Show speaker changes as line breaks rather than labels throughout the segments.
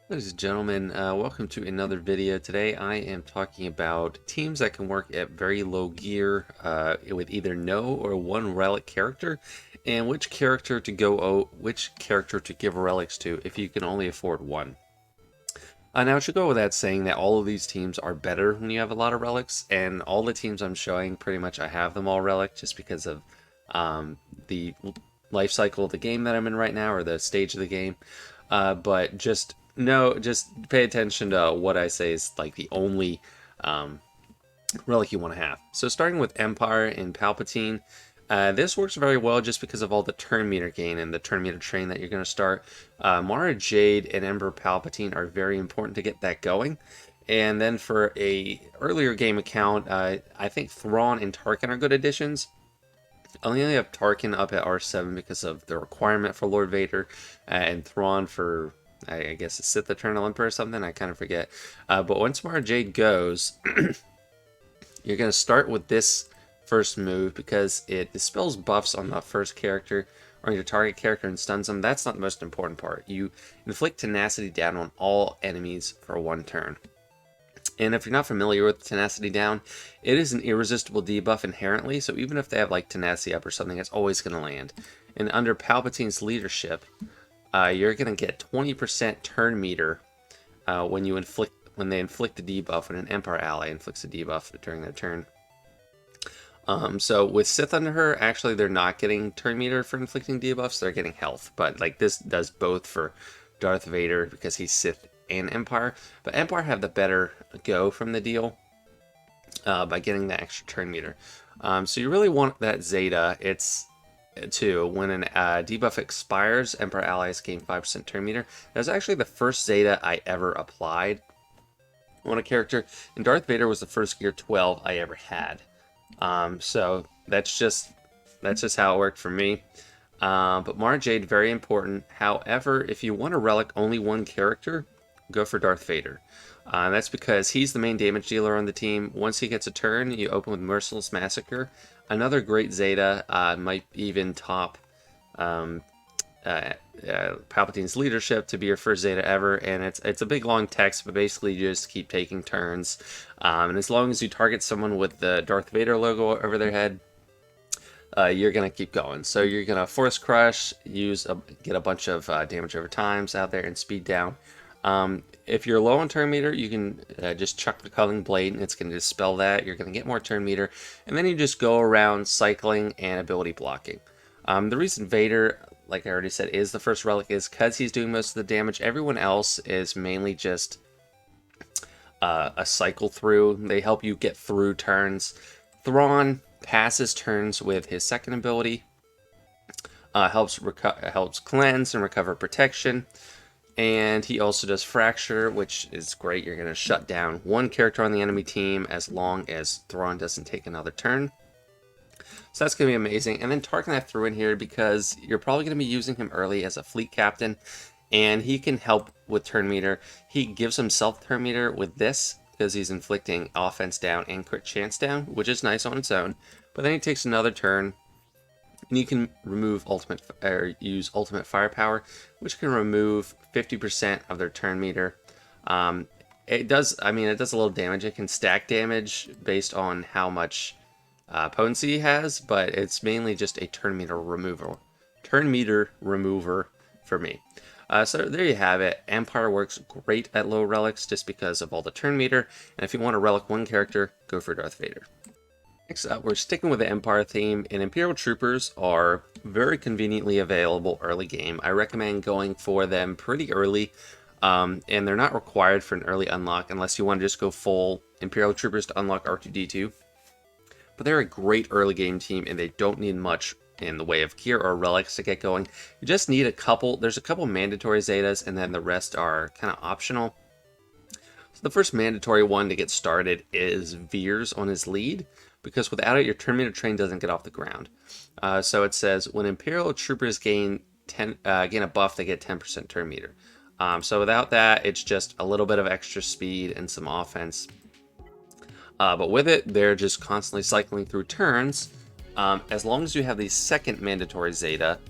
Ladies and gentlemen, welcome to another video. Today I am talking about teams that can work at very low gear with either no or one relic character, and which character to which character to give relics to if you can only afford one. Now it should go without saying that all of these teams are better when you have a lot of relics, and all the teams I'm showing, pretty much I have them all relic just because of the life cycle of the game that I'm in right now, or the stage of the game. But just pay attention to what I say is like the only relic you want to have. So starting with Empire and Palpatine, this works very well just because of all the turn meter gain and the turn meter train that you're going to start. Mara Jade and Emperor Palpatine are very important to get that going. And then for a earlier game account, I think Thrawn and Tarkin are good additions. I only have Tarkin up at R7 because of the requirement for Lord Vader, and Thrawn for, I guess, a Sith Eternal Emperor or something. I kind of forget. But once Mara Jade goes, you're going to start with this first move because it dispels buffs on the first character or your target character and stuns them. That's not the most important part. You inflict tenacity down on all enemies for one turn. And if you're not familiar with Tenacity Down, it is an irresistible debuff inherently, so even if they have like Tenacity up or something, it's always going to land. And under Palpatine's leadership, you're going to get 20% turn meter when they inflict a debuff, when an Empire ally inflicts a debuff during their turn. So with Sith under her, actually they're not getting turn meter for inflicting debuffs, they're getting health. But like this does both for Darth Vader because he's Sith and Empire, but Empire have the better go from the deal by getting the extra turn meter. So you really want that Zeta. It's when an debuff expires, Emperor allies gain 5% turn meter. That was actually the first Zeta I ever applied on a character, and Darth Vader was the first gear 12 I ever had. So that's just how it worked for me. But Mara Jade, very important. However, if you want to relic only one character, go for Darth Vader. That's because he's the main damage dealer on the team. Once he gets a turn, you open with Merciless Massacre. Another great Zeta, might even top Palpatine's leadership to be your first Zeta ever, and it's a big long text, but basically you just keep taking turns. And as long as you target someone with the Darth Vader logo over their head, you're gonna keep going. So you're gonna Force Crush, get a bunch of damage over times out there, and speed down. If you're low on turn meter, you can just chuck the Culling Blade and it's going to dispel that. You're going to get more turn meter, and then you just go around cycling and ability blocking. The reason Vader, like I already said, is the first relic is because he's doing most of the damage. Everyone else is mainly just a cycle through. They help you get through turns. Thrawn passes turns with his second ability. Helps cleanse and recover protection. And he also does Fracture, which is great. You're going to shut down one character on the enemy team as long as Thrawn doesn't take another turn. So that's going to be amazing. And then Tarkin I threw in here because you're probably going to be using him early as a fleet captain. And he can help with turn meter. He gives himself turn meter with this because he's inflicting offense down and crit chance down, which is nice on its own. But then he takes another turn. And you can use ultimate firepower, which can remove 50% of their turn meter. It does a little damage. It can stack damage based on how much potency he has, but it's mainly just a turn meter remover. Turn meter remover for me. So there you have it. Empire works great at low relics just because of all the turn meter. And if you want to relic one character, go for Darth Vader. Next up, we're sticking with the Empire theme, and Imperial Troopers are very conveniently available early game. I recommend going for them pretty early, and they're not required for an early unlock unless you want to just go full Imperial Troopers to unlock R2-D2. But they're a great early game team, and they don't need much in the way of gear or relics to get going. You just need there's a couple mandatory Zetas, and then the rest are kind of optional. So the first mandatory one to get started is Veers on his lead, because without it, your turn meter train doesn't get off the ground. So it says, when Imperial Troopers gain a buff, they get 10% turn meter. So without that, it's just a little bit of extra speed and some offense. But with it, they're just constantly cycling through turns. As long as you have the second mandatory Zeta,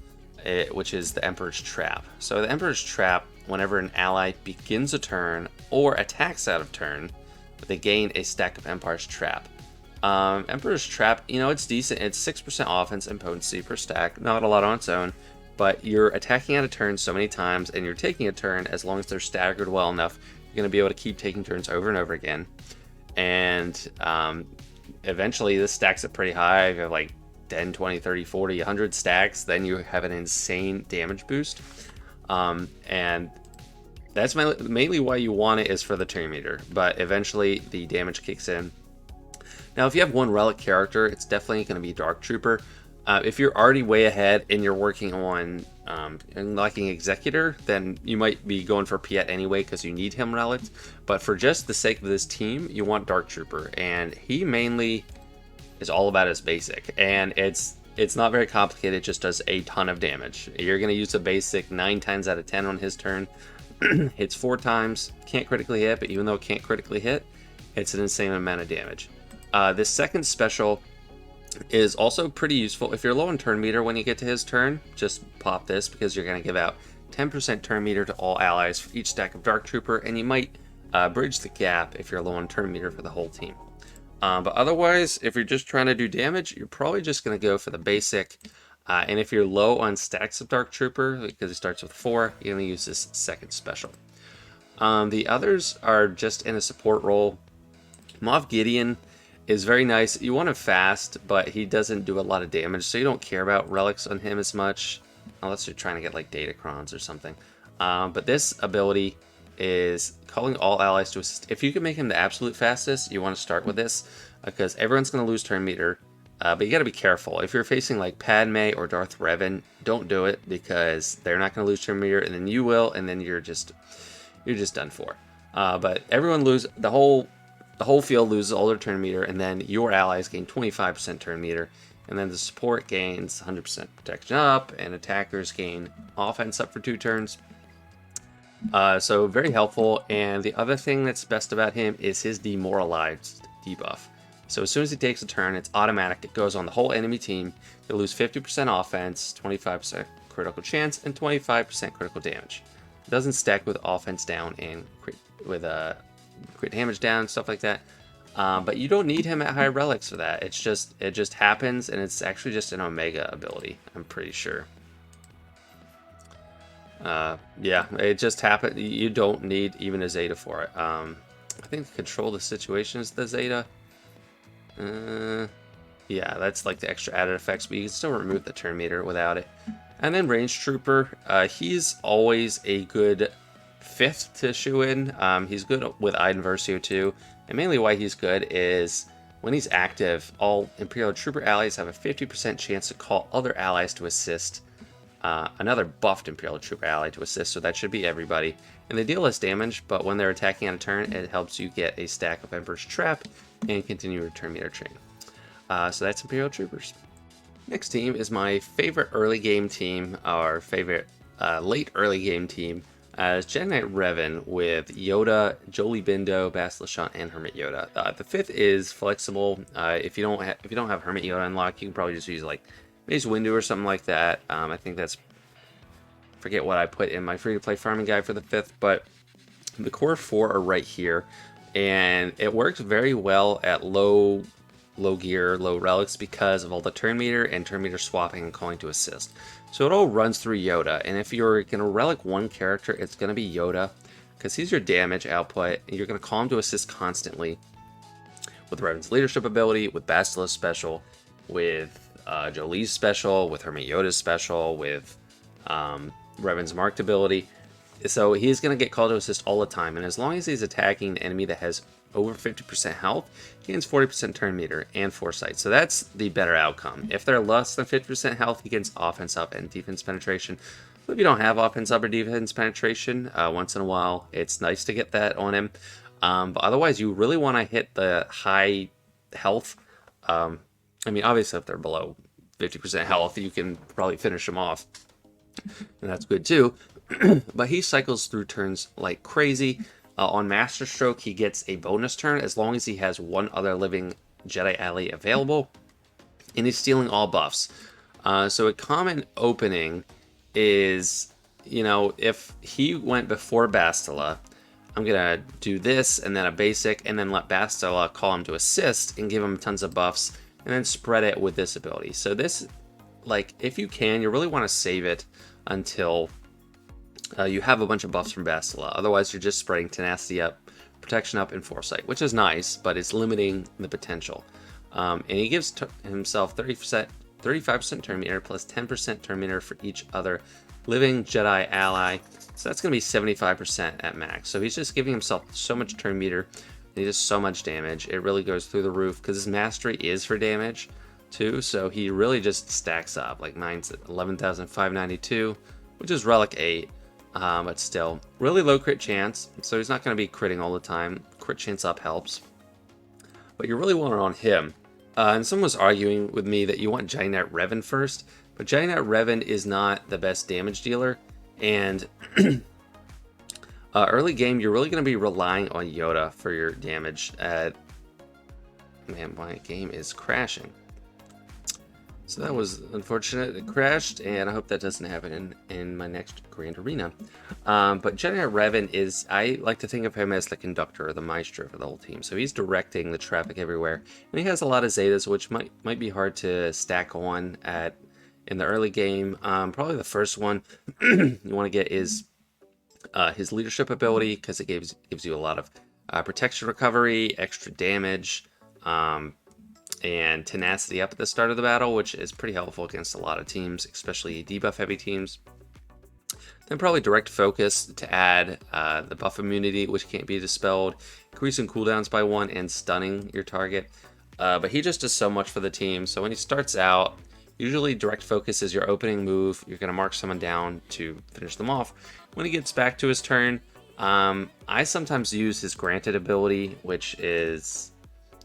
which is the Emperor's Trap. So the Emperor's Trap whenever an ally begins a turn or attacks out of turn, they gain a stack of Empire's Trap. Emperor's Trap, you know, it's decent. It's 6% offense and potency per stack. Not a lot on its own, but you're attacking out of turn so many times, and you're taking a turn as long as they're staggered well enough. You're going to be able to keep taking turns over and over again. And eventually this stacks up pretty high. If you have like 10, 20, 30, 40, 100 stacks, then you have an insane damage boost. And that's mainly why you want it, is for the turn meter, but eventually the damage kicks in. Now, if you have one relic character, it's definitely going to be Dark Trooper. If you're already way ahead and you're working on unlocking Executor, then you might be going for Piet anyway because you need him relics. But for just the sake of this team, you want Dark Trooper, and he mainly is all about his basic, and it's not very complicated. It just does a ton of damage. You're going to use a basic 9 times out of 10 on his turn. Hits 4 times, can't critically hit, but even though it can't critically hit, it's an insane amount of damage. This second special is also pretty useful. If you're low on turn meter when you get to his turn, just pop this, because you're going to give out 10% turn meter to all allies for each stack of Dark Trooper, and you might bridge the gap if you're low on turn meter for the whole team. But otherwise, if you're just trying to do damage, you're probably just going to go for the basic. And if you're low on stacks of Dark Trooper, because it starts with 4, you're going to use this second special. The others are just in a support role. Moff Gideon is very nice. You want him fast, but he doesn't do a lot of damage, so you don't care about relics on him as much, unless you're trying to get like Datacrons or something. But this ability is calling all allies to assist. If you can make him the absolute fastest, you want to start with this, because everyone's going to lose turn meter. But you got to be careful. If you're facing like Padme or Darth Revan, don't do it, because they're not going to lose turn meter, and then you will, and then you're just done for. But everyone the whole field loses all their turn meter, and then your allies gain 25% turn meter, and then the support gains 100% protection up, and attackers gain offense up for 2 turns. So very helpful. And the other thing that's best about him is his demoralized debuff. So as soon as he takes a turn, it's automatic. It goes on the whole enemy team. They lose 50% offense, 25% critical chance, and 25% critical damage. It doesn't stack with offense down and crit damage down, stuff like that. But you don't need him at high relics for that. It just happens, and it's actually just an Omega ability, I'm pretty sure. Yeah, it just happened. You don't need even a Zeta for it. I think control the situation is the Zeta. Yeah, that's like the extra added effects, but you can still remove the turn meter without it. And then Range Trooper, he's always a good 5th to shoe in. He's good with Iden Versio too, and mainly why he's good is when he's active, all Imperial Trooper allies have a 50% chance to call other allies to assist. Another buffed Imperial Trooper ally to assist, so that should be everybody. And they deal less damage, but when they're attacking on a turn, it helps you get a stack of Emperor's Trap and continue your turn meter train. So that's Imperial Troopers. Next team is my favorite early game team, or favorite late early game team. Jedi Knight Revan with Yoda, Jolie Bindo, Bastila Shan, and Hermit Yoda. The 5th is flexible. If you don't have Hermit Yoda unlocked, you can probably just use like Mace Windu or something like that. I think that's, forget what I put in my free-to-play farming guide for the 5th, but the core 4 are right here, and it works very well at low gear, low relics, because of all the turn meter and turn meter swapping and calling to assist. So it all runs through Yoda, and if you're going to relic one character, it's going to be Yoda, because he's your damage output, and you're going to call him to assist constantly with Revan's leadership ability, with Bastila's special, with Jolie's special, with Hermit Yoda's special, with Revan's marked ability. So he's going to get called to assist all the time, and as long as he's attacking an enemy that has over 50% health, he gains 40% turn meter and foresight. So that's the better outcome. If they're less than 50% health, he gets offense up and defense penetration. But if you don't have offense up or defense penetration, once in a while, it's nice to get that on him. But otherwise, you really want to hit the high health. I mean, obviously, if they're below 50% health, you can probably finish them off, and that's good too. But he cycles through turns like crazy. On Master Stroke, he gets a bonus turn as long as he has one other living Jedi ally available, and he's stealing all buffs. So a common opening is you know, if he went before Bastila, I'm going to do this and then a basic, and then let Bastila call him to assist and give him tons of buffs, and then spread it with this ability. So this, like, if you can, you really want to save it until you have a bunch of buffs from Bastila. Otherwise, you're just spreading Tenacity up, Protection up, and Foresight, which is nice, but it's limiting the potential. And he gives himself 35% turn meter plus 10% turn meter for each other living Jedi ally. So that's going to be 75% at max. So he's just giving himself so much turn meter. And he does so much damage. It really goes through the roof because his mastery is for damage too. So he really just stacks up. Like mine's at 11,592, which is Relic 8. But still, really low crit chance. So he's not going to be critting all the time. Crit chance up helps. But you really want it on him. And someone was arguing with me that you want Giant Revan first. But Giant Revan is not the best damage dealer. And early game, you're really going to be relying on Yoda for your damage. Man, my game is crashing. So that was unfortunate. It crashed, and I hope that doesn't happen in my next Grand Arena. But Giant Revan is, I like to think of him as the conductor or the maestro for the whole team. So he's directing the traffic everywhere. And he has a lot of Zetas, which might be hard to stack on in the early game. Probably the first one you want to get is his leadership ability, because it gives you a lot of protection recovery, extra damage, and tenacity up at the start of the battle, which is pretty helpful against a lot of teams, especially debuff heavy teams. Then probably direct focus to add the buff immunity, which can't be dispelled, increasing cooldowns by 1, and stunning your target. But he just does so much for the team. So when he starts out, usually direct focus is your opening move. You're going to mark someone down to finish them off. When he gets back to his turn, I sometimes use his granted ability, which is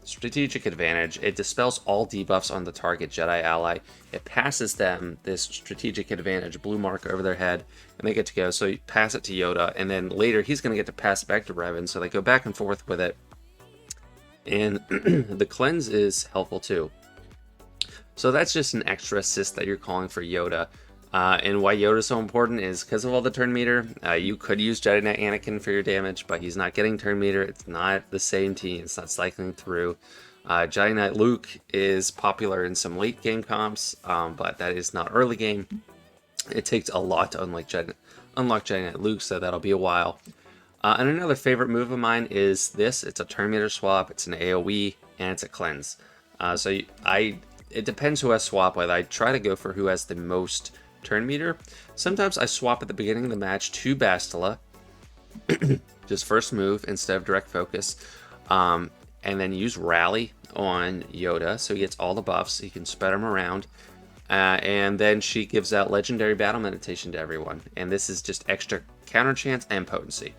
Strategic Advantage. It dispels all debuffs on the target Jedi ally. It passes them this Strategic Advantage blue mark over their head, and they get to go. So you pass it to Yoda, and then later he's going to get to pass it back to Revan. So they go back and forth with it. And the cleanse is helpful too. So that's just an extra assist that you're calling for Yoda. And why Yoda's so important is because of all the turn meter. You could use Jedi Knight Anakin for your damage, but he's not getting turn meter. It's not the same team. It's not cycling through. Jedi Knight Luke is popular in some late game comps, but that is not early game. It takes a lot to unlock Jedi Knight Luke, so that'll be a while. And another favorite move of mine is this. It's a turn meter swap. It's an AoE, and it's a cleanse. It depends who I swap with. I try to go for who has the most turn meter. Sometimes I swap at the beginning of the match to Bastila, just first move instead of direct focus, and then use Rally on Yoda so he gets all the buffs. He can spread them around, and then she gives out Legendary Battle Meditation to everyone, and this is just extra counter chance and potency.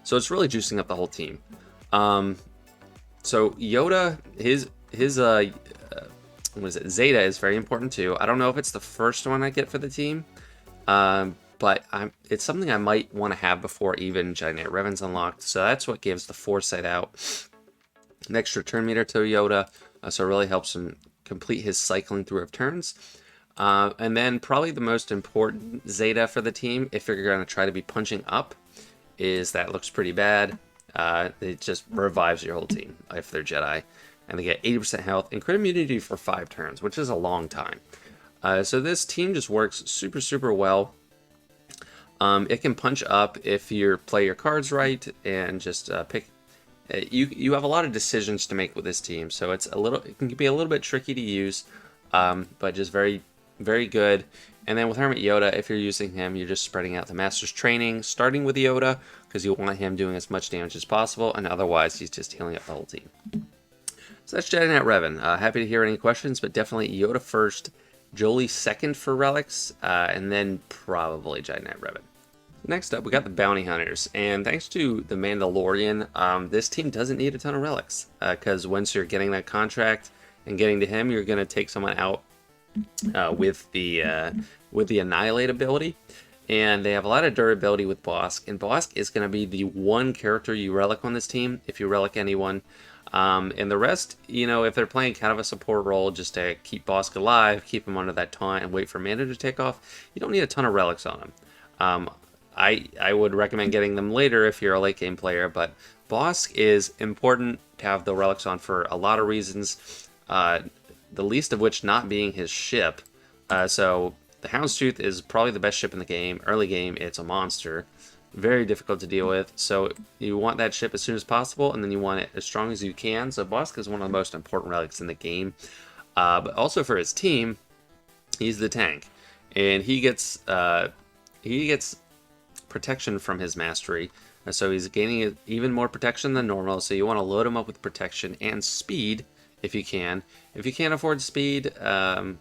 So it's really juicing up the whole team. So Yoda, his what is it? Zeta is very important too. I don't know if it's the first one I get for the team, but it's something I might want to have before even Giant Revan's unlocked. So that's what gives the Foresight out. An extra turn meter to Yoda, so it really helps him complete his cycling through of turns. And then probably the most important Zeta for the team, if you're going to try to be punching up, is that looks pretty bad. It just revives your whole team if they're Jedi. And they get 80% health and crit immunity for 5 turns, which is a long time. So this team just works super, super well. It can punch up if you play your cards right and just pick. You have a lot of decisions to make with this team, so it can be a little bit tricky to use, but just very, very good. And then with Hermit Yoda, if you're using him, you're just spreading out the Master's Training, starting with Yoda, because you want him doing as much damage as possible, and otherwise he's just healing up the whole team. So that's Jedi Knight Revan. Happy to hear any questions, but definitely Yoda first, Jolie second for Relics, and then probably Jedi Knight Revan. Next up, we got the Bounty Hunters, and thanks to the Mandalorian, this team doesn't need a ton of relics, because once you're getting that contract and getting to him, you're going to take someone out with the Annihilate ability, and they have a lot of durability with Bossk, and Bossk is going to be the one character you relic on this team, if you relic anyone. And the rest, if they're playing kind of a support role just to keep Bossk alive, keep him under that taunt, and wait for mana to take off, you don't need a ton of relics on him. Um, I would recommend getting them later if you're a late game player, but Bosk is important to have the relics on for a lot of reasons. The least of which not being his ship. So the Houndstooth is probably the best ship in the game. Early game, it's a monster. Very difficult to deal with. So you want that ship as soon as possible, and then you want it as strong as you can. So Bosk is one of the most important relics in the game. But also for his team, he's the tank. And he gets protection from his mastery. So he's gaining even more protection than normal. So you want to load him up with protection and speed if you can. If you can't afford speed, I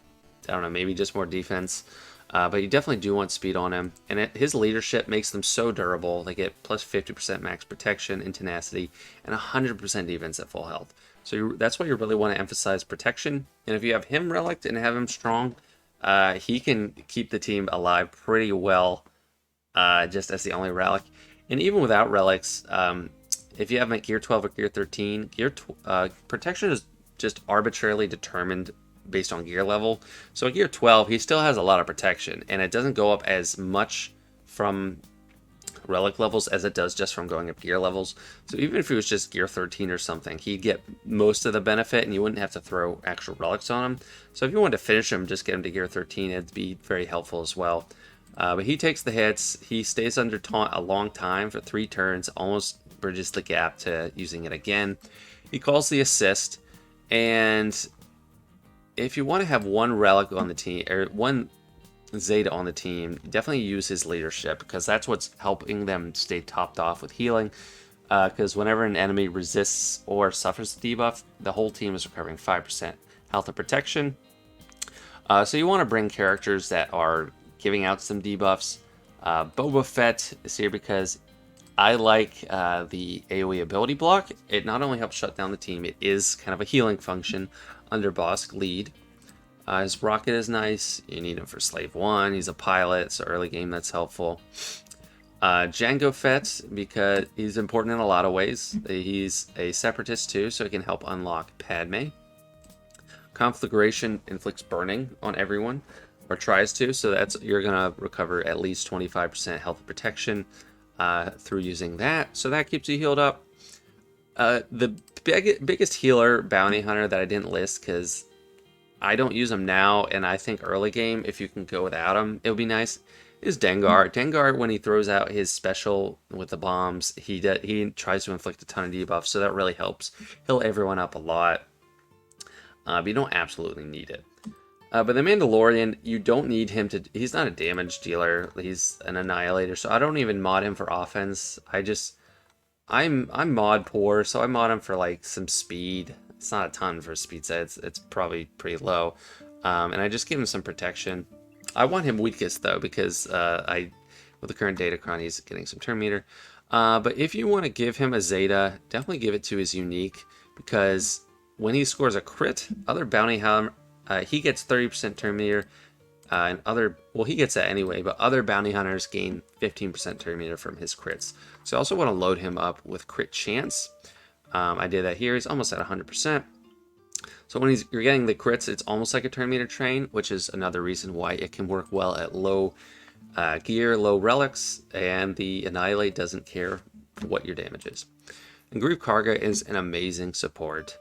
don't know, maybe just more defense. But you definitely do want speed on him. And his leadership makes them so durable. They get plus 50% max protection and tenacity and 100% defense at full health. So that's why you really want to emphasize protection. And if you have him relict and have him strong, he can keep the team alive pretty well just as the only relic. And even without relics, if you have him at gear 12 or gear 13, protection is just arbitrarily determined based on gear level. So at gear 12, he still has a lot of protection, and it doesn't go up as much from relic levels as it does just from going up gear levels. So even if he was just gear 13 or something, he'd get most of the benefit, and you wouldn't have to throw actual relics on him. So if you wanted to finish him, just get him to gear 13, it'd be very helpful as well. But he takes the hits. He stays under taunt a long time for 3 turns, almost bridges the gap to using it again. He calls the assist, and if you want to have one relic on the team, or one Zeta on the team, definitely use his leadership, because that's what's helping them stay topped off with healing. Because whenever an enemy resists or suffers the debuff, the whole team is recovering 5% health and protection. So you want to bring characters that are giving out some debuffs. Boba Fett is here because I like the AoE ability block. It not only helps shut down the team, it is kind of a healing function under Bosk lead. His rocket is nice. You need him for Slave 1. He's a pilot, so early game that's helpful. Jango Fett, because he's important in a lot of ways. He's a separatist too, so he can help unlock Padme. Conflagration inflicts burning on everyone, or tries to, so you're gonna recover at least 25% health protection through using that. So that keeps you healed up. The biggest healer bounty hunter that I didn't list because I don't use him now, and I think early game, if you can go without him, it would be nice, is Dengar. Dengar, when he throws out his special with the bombs, he tries to inflict a ton of debuffs, so that really helps heal everyone up a lot. But you don't absolutely need it. But the Mandalorian, you don't need him to... He's not a damage dealer. He's an annihilator, so I don't even mod him for offense. I'm mod poor, so I mod him for like some speed. It's not a ton for speed set. It's probably pretty low. And I just give him some protection. I want him weakest though, because with the current Datacron, he's getting some turn meter. But if you want to give him a Zeta, definitely give it to his unique, because when he scores a crit, other bounty hunter, he gets 30% turn meter, and he gets that anyway, but other bounty hunters gain 15% turn meter from his crits. So I also want to load him up with crit chance. I did that here. He's almost at 100%. So when you're getting the crits, it's almost like a turn meter train, which is another reason why it can work well at low gear, low relics, and the Annihilate doesn't care what your damage is. And Grief Karga is an amazing support.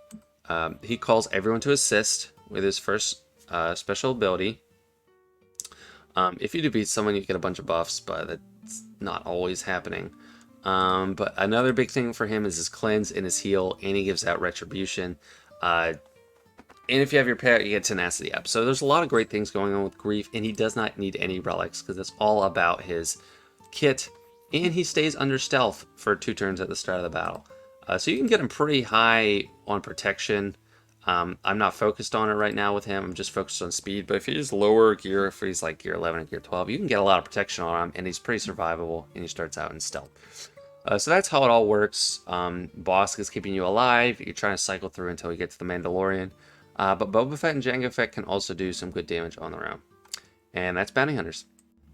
He calls everyone to assist with his first special ability. If you defeat someone, you get a bunch of buffs, but that's not always happening. But another big thing for him is his cleanse and his heal, and he gives out retribution. And if you have your pet, you get tenacity up. So there's a lot of great things going on with Grief, and he does not need any relics because it's all about his kit. And he stays under stealth for 2 turns at the start of the battle. So you can get him pretty high on protection. I'm not focused on it right now with him. I'm just focused on speed. But if he's lower gear, if he's like gear 11 and gear 12, you can get a lot of protection on him, and he's pretty survivable, and he starts out in stealth. So that's how it all works. Bosk is keeping you alive. You're trying to cycle through until you get to the Mandalorian. But Boba Fett and Jango Fett can also do some good damage on their own. And that's Bounty Hunters.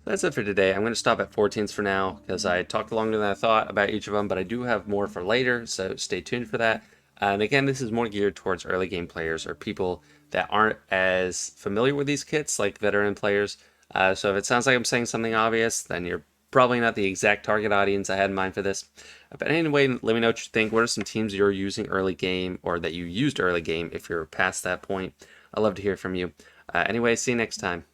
That's it for today. I'm going to stop at 14s for now because I talked longer than I thought about each of them, but I do have more for later, so stay tuned for that. And again, this is more geared towards early game players or people that aren't as familiar with these kits, like veteran players. So if it sounds like I'm saying something obvious, then you're probably not the exact target audience I had in mind for this. But anyway, let me know what you think. What are some teams you're using early game or that you used early game if you're past that point? I'd love to hear from you. Anyway, see you next time.